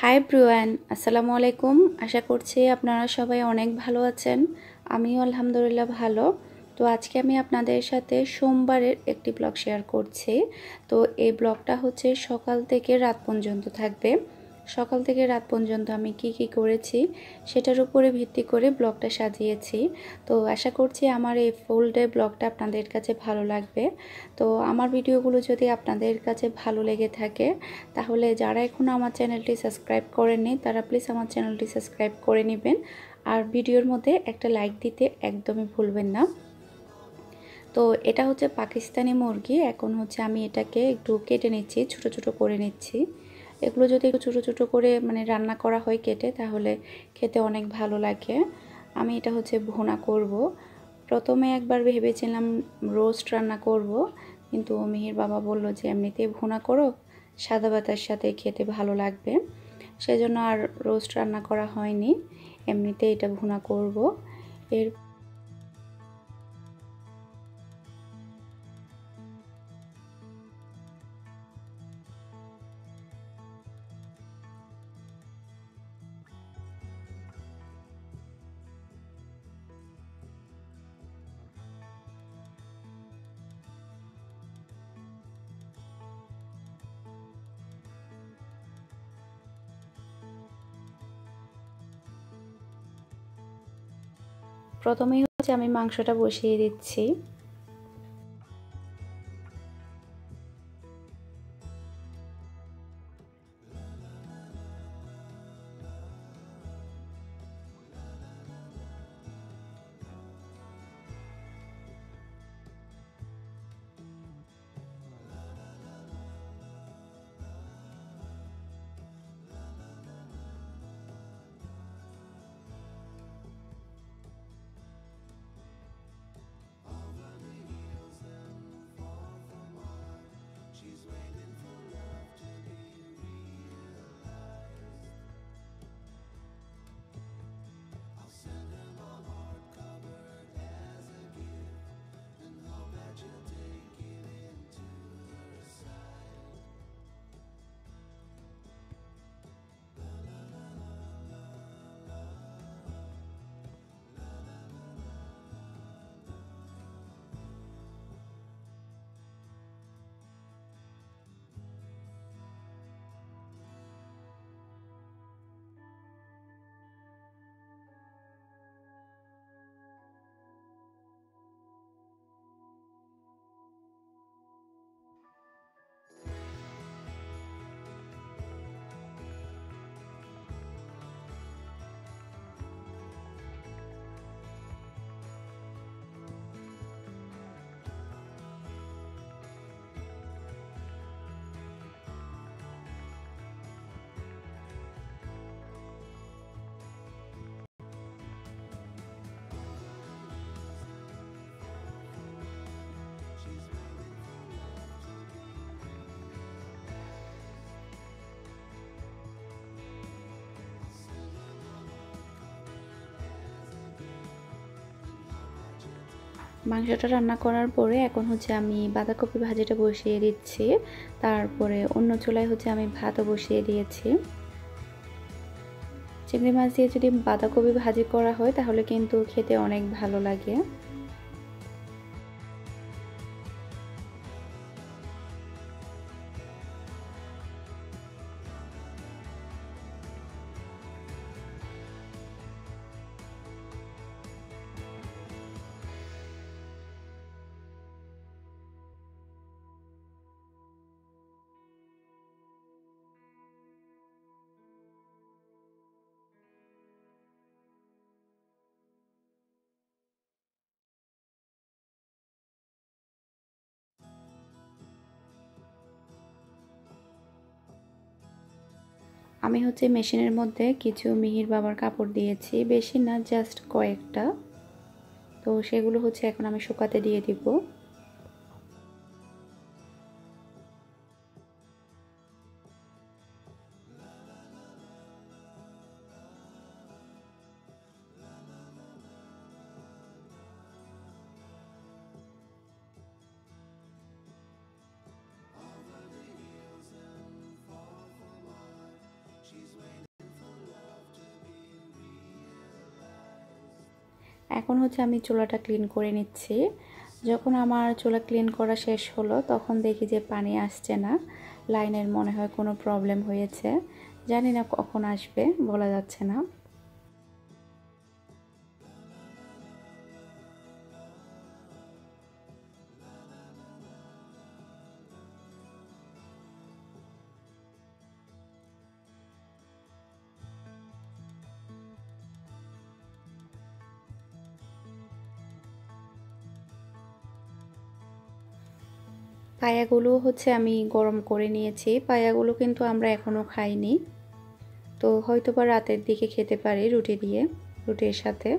Hi everyone, আসসালামু আলাইকুম। আশা করছি আপনারা সবাই অনেক ভালো আছেন। আমিও আলহামদুলিল্লাহ ভালো। তো আজকে আমি আপনাদের সাথে সোমবারের একটি ব্লগ শেয়ার করছি। তো এই ব্লগটা হচ্ছে সকাল থেকে রাত পর্যন্ত থাকবে। সকাল থেকে রাত পর্যন্ত আমি কি করেছি সেটার উপরে ভিত্তি করে ব্লগটা সাজিয়েছি। তো আশা করছি আমার এই ফুল ডে ব্লগটা আপনাদের কাছে ভালো লাগবে। তো আমার ভিডিওগুলো যদি আপনাদের কাছে ভালো লেগে থাকে তাহলে যারা এখনও আমার চ্যানেলটি সাবস্ক্রাইব করেননি তারা প্লিজ আমার চ্যানেলটি সাবস্ক্রাইব করে নেবেন। আর ভিডিওর মধ্যে একটা লাইক দিতে একদমই ভুলবেন না। তো এটা হচ্ছে পাকিস্তানি মুরগি। এখন হচ্ছে আমি এটাকে একটু কেটে নিচ্ছি, ছোট ছোট করে নিচ্ছি। এগুলো যদি একটু ছোটো ছোটো করে রান্না করা হয় কেটে, তাহলে খেতে অনেক ভালো লাগে। আমি এটা হচ্ছে ভুনা করব। প্রথমে একবার ভেবেছিলাম রোস্ট রান্না করব, কিন্তু মিহির বাবা বলল যে এমনিতেই ভুনা করো, সাদা ভাতের সাথে খেতে ভালো লাগবে। সেজন্য আর রোস্ট রান্না করা হয়নি, এমনিতেই এটা ভুনা করব। এর প্রথমেই হচ্ছে আমি মাংসটা বসিয়ে দিচ্ছি। মাংসটা রান্না করার পরে এখন হচ্ছে আমি বাঁধাকপি ভাজিটা বসিয়ে দিচ্ছি। তারপরে অন্য চুলায় হচ্ছে আমি ভাতও বসিয়ে দিয়েছি। চিংড়ি মাছ দিয়ে যদি বাঁধাকপি ভাজি করা হয় তাহলে কিন্তু খেতে অনেক ভালো লাগে। আমি হচ্ছে মেশিনের মধ্যে কিছু মিহির বাবার কাপড় দিয়েছি, বেশি না, জাস্ট কয়েকটা। তো সেগুলো হচ্ছে এখন আমি শুকাতে দিয়ে দিব। এখন হচ্ছে আমি চুলাটা ক্লিন করে নিচ্ছি। যখন আমার চুলা ক্লিন করা শেষ হলো তখন দেখি যে পানি আসছে না, লাইনের মনে হয় কোনো প্রবলেম হয়েছে, জানি না কখন আসবে, বলা যাচ্ছে না। পায়াগুলো হচ্ছে আমি গরম করে নিয়েছি। পায়াগুলো কিন্তু আমরা এখনো খাইনি, তো হয়তো বা রাতের দিকে খেতে পারি রুটি দিয়ে, রুটির সাথে।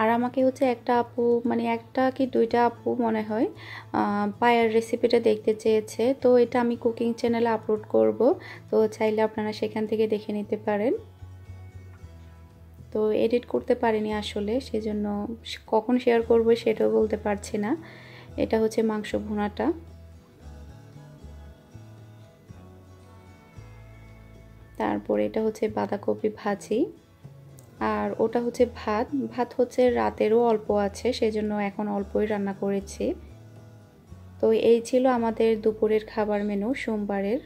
আর আমাকে হচ্ছে একটা আপু, মানে একটা কি দুইটা আপু মনে হয়, পায়ের রেসিপিটা দেখতে চেয়েছে। তো এটা আমি কুকিং চ্যানেলে আপলোড করব, তো চাইলে আপনারা সেখান থেকে দেখে নিতে পারেন। তো এডিট করতে পারিনি আসলে, সেজন্য কখন শেয়ার করব সেটাও বলতে পারছি না। এটা হচ্ছে মাংস ভুনাটা, তারপরে এটা হচ্ছে বাঁধাকপি ভাজি, আর ওটা হচ্ছে ভাত। ভাত হচ্ছে রাতেরও অল্প আছে, সেজন্য এখন অল্পই রান্না করেছি। তো এই ছিল আমাদের দুপুরের খাবার মেনু সোমবারের।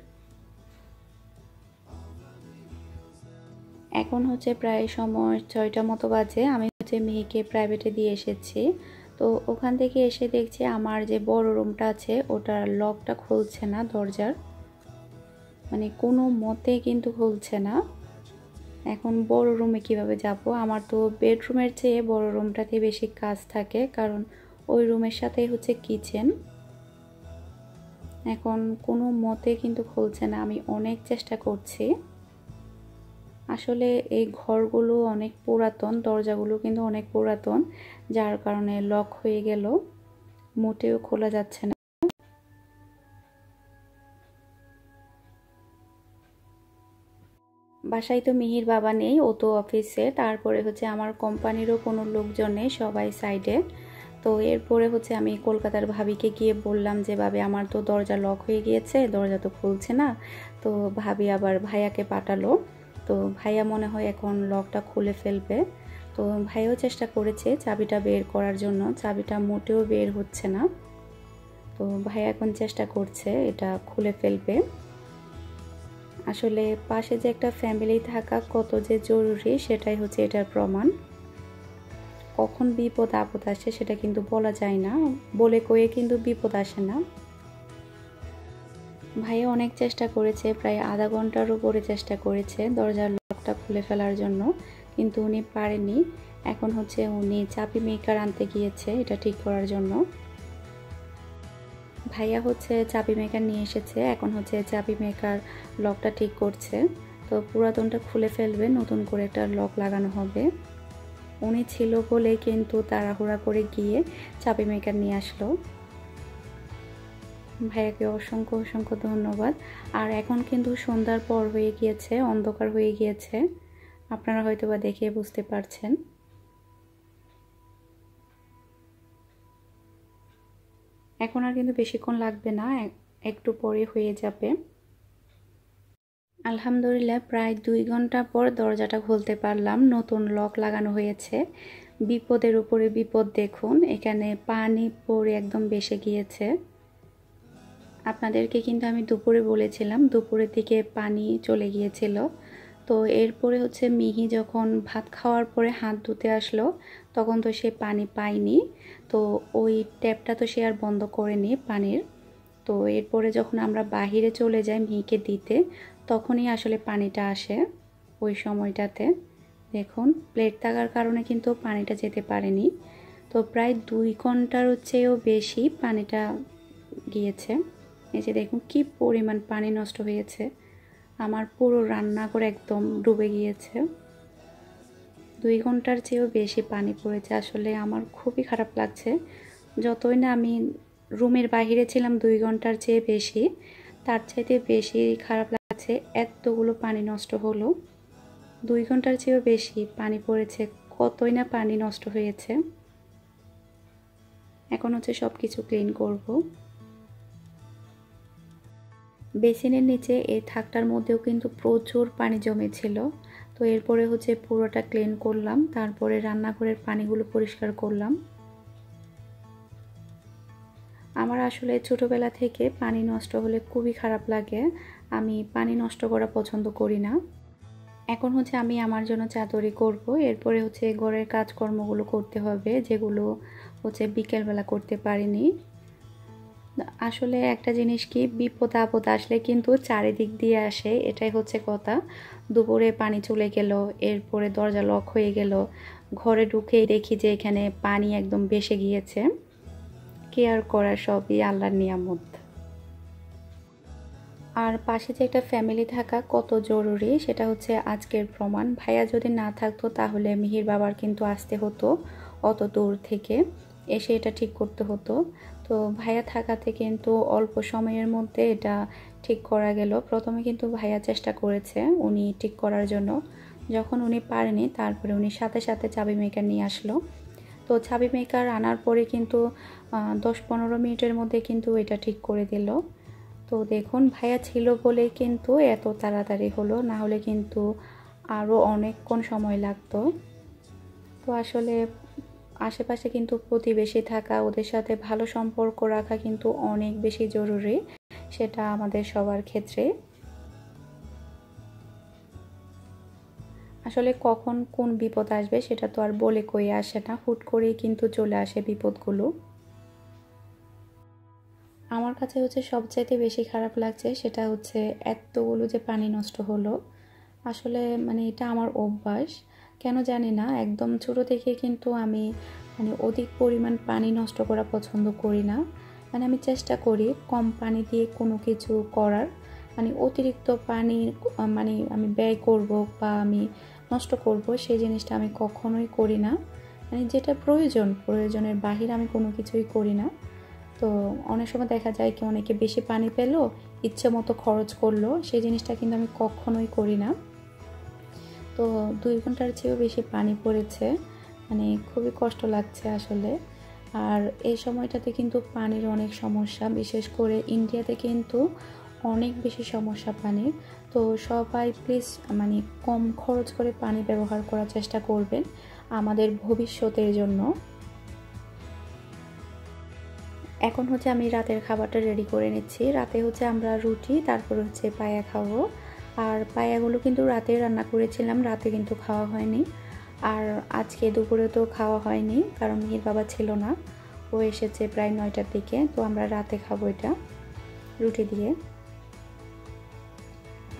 এখন হচ্ছে প্রায় সময় 6টা মতো বাজে। আমি হচ্ছে মেয়েকে প্রাইভেটে দিয়ে এসেছি। তো ওখান থেকে এসে দেখছি আমার যে বড় রুমটা আছে ওটার লকটা খুলছে না, দরজার মানে কোনো মতে কিন্তু খুলছে না। এখন বড় রুমে কিভাবে যাব? আমার তো বেডরুমের চেয়ে বড় রুমটাতে বেশি কাজ থাকে, কারণ ওই রুমের সাথেই হচ্ছে কিচেন। এখন কোনো মতে কিন্তু খুলছে না, আমি অনেক চেষ্টা করছি। আসলে এই ঘরগুলো অনেক পুরাতন, দরজাগুলো কিন্তু অনেক পুরাতন, যার কারণে লক হয়ে গেল, মোটেও খোলা যাচ্ছে না। বাসায় তো মিহির বাবা নেই, ও তো অফিসে। তারপরে হচ্ছে আমার কোম্পানিরও কোনো লোকজন নেই, সবাই সাইডে। তো এরপরে হচ্ছে আমি কলকাতার ভাবিকে গিয়ে বললাম যে ভাবি আমার তো দরজা লক হয়ে গিয়েছে, দরজা তো খুলছে না। তো ভাবি আবার ভাইয়াকে পাঠালো। তো ভাইয়া মনে হয় এখন লকটা খুলে ফেলবে। তো ভাইয়াও চেষ্টা করেছে চাবিটা বের করার জন্য, চাবিটা মোটেও বের হচ্ছে না। তো ভাইয়া এখন চেষ্টা করছে এটা খুলে ফেলবে। আসলে পাশে যে একটা ফ্যামিলি থাকা কত যে জরুরি সেটাই হচ্ছে এটার প্রমাণ। কখন বিপদ আপদ আসে সেটা কিন্তু বলা যায় না, বলে কয়ে কিন্তু বিপদ আসে না। ভাইয়া অনেক চেষ্টা করেছে, প্রায় আধা ঘন্টার উপরে চেষ্টা করেছে দরজার লকটা খুলে ফেলার জন্য, কিন্তু উনি পারেনি। এখন হচ্ছে উনি চাবি মেকার আনতে গিয়েছে এটা ঠিক করার জন্য। ভাইয়া হচ্ছে চাবি মেকার নিয়ে এসেছে, এখন হচ্ছে চাবি মেকার লকটা ঠিক করছে। তো পুরাতনটা খুলে ফেলবে, নতুন করে একটা লক লাগানো হবে। উনি ছিল বলে কিন্তু তাড়াহুড়া করে গিয়ে চাবি মেকার নিয়ে আসলো। ভাইয়াকে অসংখ্য অসংখ্য ধন্যবাদ। আর এখন কিন্তু সন্ধ্যার পর হয়ে গিয়েছে, অন্ধকার হয়ে গিয়েছে, আপনারা হয়তো বা দেখে বুঝতে পারছেন। এখন আর কিন্তু বেশিক্ষণ লাগবে না, একটু পরে হয়ে যাবে। আলহামদুলিল্লাহ প্রায় 2 ঘন্টা পর দরজাটা খুলতে পারলাম, নতুন লক লাগানো হয়েছে। বিপদের উপরে বিপদ, দেখুন এখানে পানি পড়ে একদম বেসে গিয়েছে। আপনাদেরকে কিন্তু আমি দুপুরে বলেছিলাম দুপুরের দিকে পানি চলে গিয়েছিল। তো এরপরে হচ্ছে মিহি যখন ভাত খাওয়ার পরে হাত ধুতে আসলো তখন তো সে পানি পায়নি, তো ওই ট্যাপটা তো সে আর বন্ধ করেনি পানির। তো এরপরে যখন আমরা বাহিরে চলে যাই মিহিকে দিতে, তখনই আসলে পানিটা আসে। ওই সময়টাতে দেখুন প্লেট থাকার কারণে কিন্তু পানিটা যেতে পারেনি। তো প্রায় 2 ঘন্টার চেয়েও বেশি পানিটা গিয়েছে। এই যে দেখুন কি পরিমাণ পানি নষ্ট হয়েছে, আমার পুরো রান্নাঘর একদম ডুবে গিয়েছে। 2 ঘন্টার চেয়েও বেশি পানি পড়েছে, আসলে আমার খুবই খারাপ লাগছে। যতই না আমি রুমের বাইরে ছিলাম 2 ঘন্টার চেয়ে বেশি, তার চাইতে বেশি খারাপ লাগছে এতগুলো পানি নষ্ট হলো। 2 ঘন্টার চেয়েও বেশি পানি পড়েছে, কতই না পানি নষ্ট হয়েছে। এখন হচ্ছে সব কিছু ক্লিন করব। বেসিনের নিচে এই থাকটার মধ্যেও কিন্তু প্রচুর পানি জমেছিল। তো এরপরে হচ্ছে পুরোটা ক্লিন করলাম, তারপরে রান্নাঘরের পানিগুলো পরিষ্কার করলাম। আমার আসলে ছোটোবেলা থেকে পানি নষ্ট হলে খুবই খারাপ লাগে, আমি পানি নষ্ট করা পছন্দ করি না। এখন হচ্ছে আমি আমার জন্য চা তৈরি করবো, এরপরে হচ্ছে ঘরের কাজকর্মগুলো করতে হবে যেগুলো হচ্ছে বিকেলবেলা করতে পারিনি। আসলে একটা জিনিস কি, বিপদ আপদ আসলে কিন্তু চারিদিক দিয়ে আসে, এটাই হচ্ছে কথা। দুপুরে পানি চলে গেল, এরপরে দরজা লক হয়ে গেল, ঘরে ঢুকে দেখি যে এখানে পানি একদম বেসে গিয়েছে। কেয়ার করা সবই আল্লাহর নিয়ামত। আর পাশে যে একটা ফ্যামিলি থাকা কত জরুরি সেটা হচ্ছে আজকের প্রমাণ। ভাইয়া যদি না থাকতো তাহলে মিহির বাবার কিন্তু আসতে হতো অত দূর থেকে, এসে এটা ঠিক করতে হতো। তো ভাইয়া থাকাতে কিন্তু অল্প সময়ের মধ্যে এটা ঠিক করা গেল। প্রথমে কিন্তু ভাইয়া চেষ্টা করেছে উনি ঠিক করার জন্য, যখন উনি পারেনি তারপরে উনি সাথে সাথে চাবি মেকার নিয়ে আসলো। তো চাবি মেকার আনার পরে কিন্তু 10-15 মিনিটের মধ্যে কিন্তু এটা ঠিক করে দিল। তো দেখুন ভাইয়া ছিল বলে কিন্তু এত তাড়াতাড়ি হলো, না হলে কিন্তু আরও অনেকক্ষণ সময় লাগতো। তো আসলে আশেপাশে কিন্তু প্রতিবেশী থাকা, ওদের সাথে ভালো সম্পর্ক রাখা কিন্তু অনেক বেশি জরুরি, সেটা আমাদের সবার ক্ষেত্রে। আসলে কখন কোন বিপদ আসবে সেটা তো আর বলে কয়ে আসে না, হুট করেই কিন্তু চলে আসে বিপদগুলো। আমার কাছে হচ্ছে সবচাইতে বেশি খারাপ লাগছে সেটা হচ্ছে এতগুলো যে পানি নষ্ট হলো। আসলে মানে এটা আমার অভ্যাস, কেন জানি না, একদম ছোটো থেকে কিন্তু আমি মানে অধিক পরিমাণ পানি নষ্ট করা পছন্দ করি না। মানে আমি চেষ্টা করি কম পানি দিয়ে কোনো কিছু করার, মানে অতিরিক্ত পানি মানে আমি ব্যয় করব বা আমি নষ্ট করব সেই জিনিসটা আমি কখনোই করি না। মানে যেটা প্রয়োজনের বাহিরে আমি কোনো কিছুই করি না। তো অনেক সময় দেখা যায় কি অনেকে বেশি পানি পেলো, ইচ্ছে মতো খরচ করলো, সেই জিনিসটা কিন্তু আমি কখনোই করি না। তো 2 ঘন্টার চেয়েও বেশি পানি পড়েছে, মানে খুবই কষ্ট লাগছে আসলে। আর এই সময়টাতে কিন্তু পানির অনেক সমস্যা, বিশেষ করে ইন্ডিয়াতে কিন্তু অনেক বেশি সমস্যা পানির। তো সবাই প্লিজ মানে কম খরচ করে পানি ব্যবহার করার চেষ্টা করবেন আমাদের ভবিষ্যতের জন্য। এখন হচ্ছে আমি রাতের খাবারটা রেডি করে নিচ্ছি। রাতে হচ্ছে আমরা রুটি তারপর হচ্ছে পায়া খাবো। আর পায়াগুলো কিন্তু রাতে রান্না করেছিলাম, রাতে কিন্তু খাওয়া হয়নি। আর আজকে দুপুরে তো খাওয়া হয়নি কারণ মিহির বাবা ছিল না, ও এসেছে প্রায় 9টার দিকে। তো আমরা রাতে খাবো এটা রুটি দিয়ে।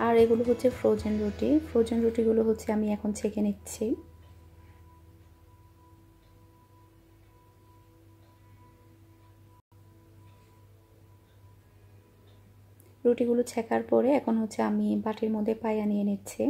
আর এগুলো হচ্ছে ফ্রোজেন রুটিগুলো হচ্ছে আমি এখন ছেঁকে নিচ্ছি। রুটিগুলো ছেঁকার পরে এখন হচ্ছে আমি বাটির মধ্যে পায়া নিয়ে নিচ্ছি।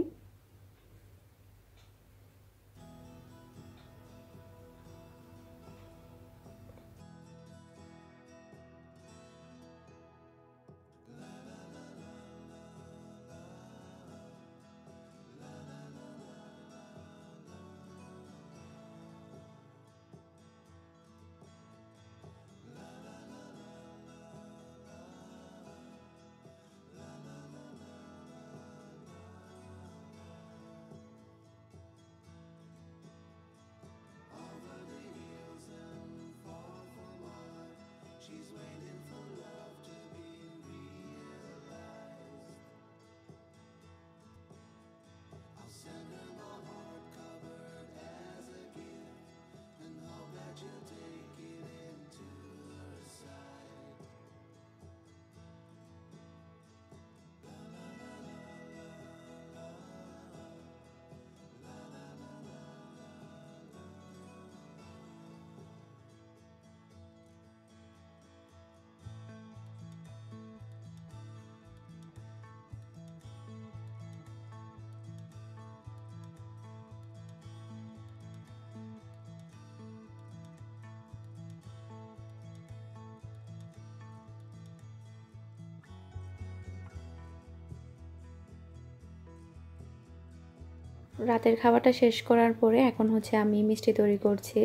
রাতের খাবারটা শেষ করার পরে এখন হচ্ছে আমি মিষ্টি তৈরি করছি।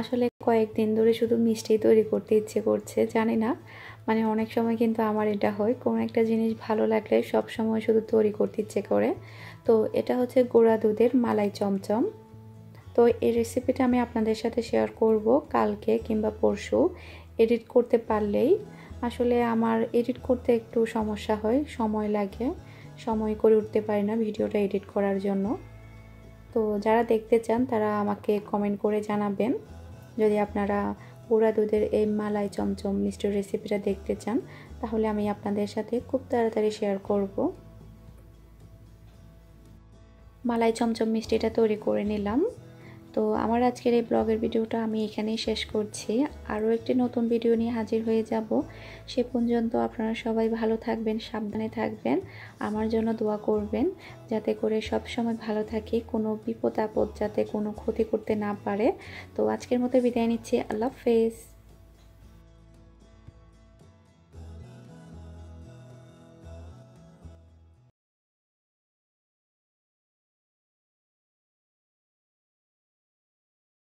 আসলে কয়েকদিন ধরে শুধু মিষ্টি তৈরি করতে ইচ্ছে করছে, জানি না মানে অনেক সময় কিন্তু আমার এটা হয়, কোনো একটা জিনিস ভালো লাগলে সব সময় শুধু তৈরি করতে ইচ্ছে করে। তো এটা হচ্ছে গুঁড়া দুধের মালাই চমচম। তো এই রেসিপিটা আমি আপনাদের সাথে শেয়ার করব কালকে কিংবা পরশু। এডিট করতে পারলেই, আসলে আমার এডিট করতে একটু সমস্যা হয়, সময় লাগে, সময় করে উঠতে পারি না ভিডিওটা এডিট করার জন্য। তো যারা দেখতে চান তারা আমাকে কমেন্ট করে জানাবেন যদি আপনারা গুঁড়া দুধের এই মালাই চমচম মিষ্টির রেসিপিটা দেখতে চান, তাহলে আমি আপনাদের সাথে খুব তাড়াতাড়ি শেয়ার করব। মালাই চমচম মিষ্টিটা তৈরি করে নিলাম। তো আমার আজকের এই ব্লগের ভিডিওটা আমি এখানেই শেষ করছি। আরও একটি নতুন ভিডিও নিয়ে হাজির হয়ে যাব। সে পর্যন্ত আপনারা সবাই ভালো থাকবেন, সাবধানে থাকবেন, আমার জন্য দোয়া করবেন যাতে করে সব সময় ভালো থাকি, কোনো বিপদ আপদ যাতে কোনো ক্ষতি করতে না পারে। তো আজকের মতো বিদায় নিচ্ছি। আল্লাহ হাফেজ।